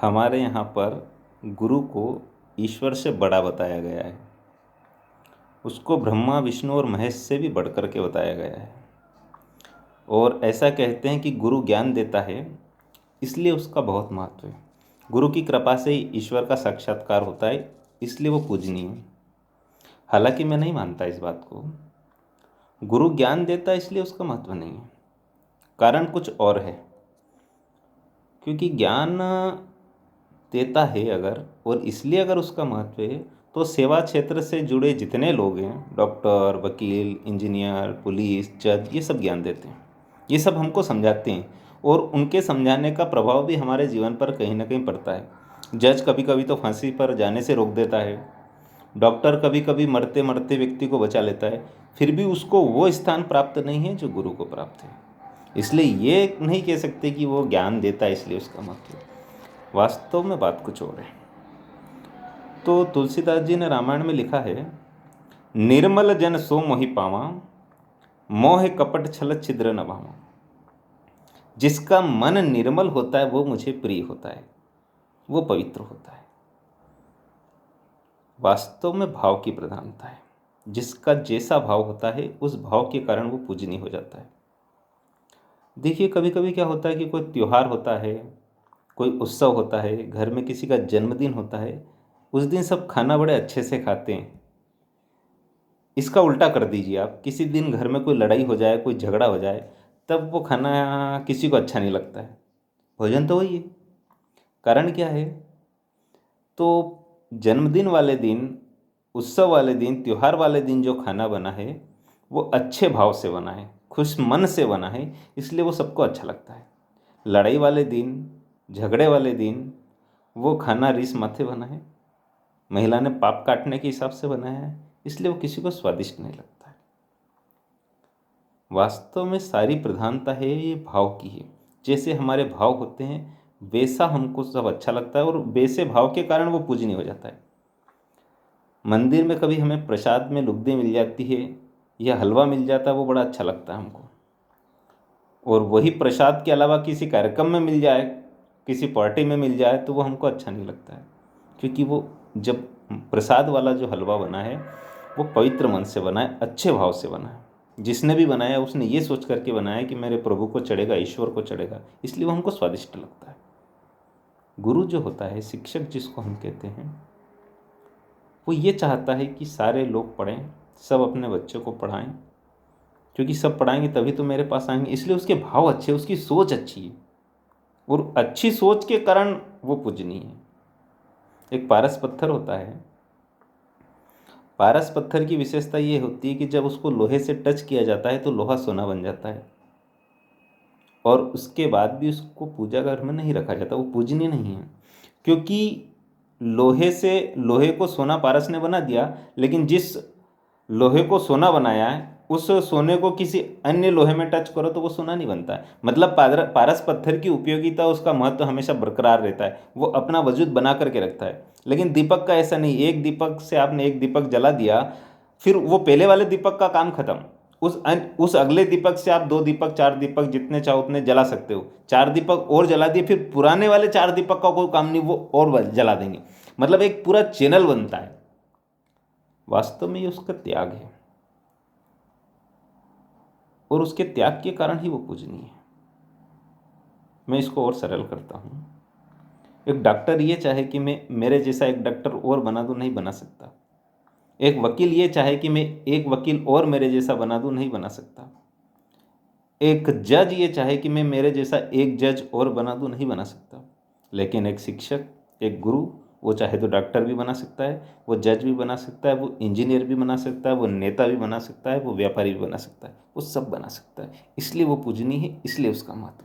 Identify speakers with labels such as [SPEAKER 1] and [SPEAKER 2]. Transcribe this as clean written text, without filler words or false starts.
[SPEAKER 1] हमारे यहाँ पर गुरु को ईश्वर से बड़ा बताया गया है। उसको ब्रह्मा विष्णु और महेश से भी बढ़ कर के बताया गया है। और ऐसा कहते हैं कि गुरु ज्ञान देता है, इसलिए उसका बहुत महत्व है। गुरु की कृपा से ही ईश्वर का साक्षात्कार होता है, इसलिए वो पूजनीय है। हालांकि मैं नहीं मानता इस बात को। गुरु ज्ञान देता है इसलिए उसका महत्व नहीं है, कारण कुछ और है। क्योंकि ज्ञान देता है अगर, और इसलिए अगर उसका महत्व है, तो सेवा क्षेत्र से जुड़े जितने लोग हैं, डॉक्टर, वकील, इंजीनियर, पुलिस, जज, ये सब ज्ञान देते हैं। ये सब हमको समझाते हैं, और उनके समझाने का प्रभाव भी हमारे जीवन पर कहीं ना कहीं पड़ता है। जज कभी कभी तो फांसी पर जाने से रोक देता है। डॉक्टर कभी कभी मरते मरते व्यक्ति को बचा लेता है, फिर भी उसको वो स्थान प्राप्त नहीं है जो गुरु को प्राप्त है। इसलिए ये नहीं कह सकते कि वो ज्ञान देता है इसलिए उसका महत्व है। वास्तव में बात कुछ और है। तो तुलसीदास जी ने रामायण में लिखा है, निर्मल जन सो मोहि पावा, मोह कपट छल छिद्र न भावा। जिसका मन निर्मल होता है वो मुझे प्रिय होता है, वो पवित्र होता है। वास्तव में भाव की प्रधानता है। जिसका जैसा भाव होता है उस भाव के कारण वो पूजनीय हो जाता है। देखिए, कभी कभी क्या होता है कि कोई त्योहार होता है, कोई उत्सव होता है, घर में किसी का जन्मदिन होता है, उस दिन सब खाना बड़े अच्छे से खाते हैं। इसका उल्टा कर दीजिए आप, किसी दिन घर में कोई लड़ाई हो जाए, कोई झगड़ा हो जाए, तब वो खाना किसी को अच्छा नहीं लगता है। भोजन तो वही है, कारण क्या है? तो जन्मदिन वाले दिन, उत्सव वाले दिन, त्योहार वाले दिन जो खाना बना है वो अच्छे भाव से बना है, खुश मन से बना है, इसलिए वो सबको अच्छा लगता है। लड़ाई वाले दिन, झगड़े वाले दिन वो खाना रिस माथे बना है, महिला ने पाप काटने के हिसाब से बनाया है, इसलिए वो किसी को स्वादिष्ट नहीं लगता है। वास्तव में सारी प्रधानता है ये भाव की है। जैसे हमारे भाव होते हैं वैसा हमको सब अच्छा लगता है, और वैसे भाव के कारण वो पूजनीय हो जाता है। मंदिर में कभी हमें प्रसाद में लुगदी मिल जाती है या हलवा मिल जाता है, वो बड़ा अच्छा लगता है हमको। और वही प्रसाद के अलावा किसी कार्यक्रम में मिल जाए, किसी पार्टी में मिल जाए, तो वो हमको अच्छा नहीं लगता है। क्योंकि वो जब प्रसाद वाला जो हलवा बना है वो पवित्र मन से बना है, अच्छे भाव से बना है। जिसने भी बनाया उसने ये सोच करके बनाया कि मेरे प्रभु को चढ़ेगा, ईश्वर को चढ़ेगा, इसलिए वो हमको स्वादिष्ट लगता है। गुरु जो होता है, शिक्षक जिसको हम कहते हैं, वो ये चाहता है कि सारे लोग पढ़ें, सब अपने बच्चों को पढ़ाएं, क्योंकि सब पढ़ाएंगे तभी तो मेरे पास आएंगे। इसलिए उसके भाव अच्छे, उसकी सोच अच्छी है, और अच्छी सोच के कारण वो पूजनीय है। एक पारस पत्थर होता है। पारस पत्थर की विशेषता ये होती है कि जब उसको लोहे से टच किया जाता है तो लोहा सोना बन जाता है, और उसके बाद भी उसको पूजा घर में नहीं रखा जाता, वो पूजनीय नहीं है। क्योंकि लोहे से लोहे को सोना पारस ने बना दिया, लेकिन जिस लोहे को सोना बनाया है उस सोने को किसी अन्य लोहे में टच करो तो वो सोना नहीं बनता है। मतलब पारस पत्थर की उपयोगिता, उसका महत्व हमेशा बरकरार रहता है, वो अपना वजूद बना करके रखता है। लेकिन दीपक का ऐसा नहीं। एक दीपक से आपने एक दीपक जला दिया, फिर वो पहले वाले दीपक का काम खत्म। उस अगले दीपक से आप 2 दीपक, 4 दीपक, जितने चाहो उतने जला सकते हो। 4 दीपक और जला दिए, फिर पुराने वाले 4 दीपक का कोई काम नहीं, वो और जला देंगे। मतलब एक पूरा चैनल बनता है। वास्तव में ये उसका त्याग है, और उसके त्याग के कारण ही वो पूजनीय है। मैं इसको और सरल करता हूँ। एक डॉक्टर ये चाहे कि मैं मेरे जैसा एक डॉक्टर और बना दूँ, नहीं बना सकता। एक वकील ये चाहे कि मैं एक वकील और मेरे जैसा बना दूँ, नहीं बना सकता। एक जज ये चाहे कि मैं मेरे जैसा एक जज और बना दूँ, नहीं बना सकता। लेकिन एक शिक्षक, एक गुरु, वो चाहे तो डॉक्टर भी बना सकता है, वो जज भी बना सकता है, वो इंजीनियर भी बना सकता है, वो नेता भी बना सकता है, वो व्यापारी भी बना सकता है, वो सब बना सकता है। इसलिए वो पूजनीय है, इसलिए उसका महत्व है।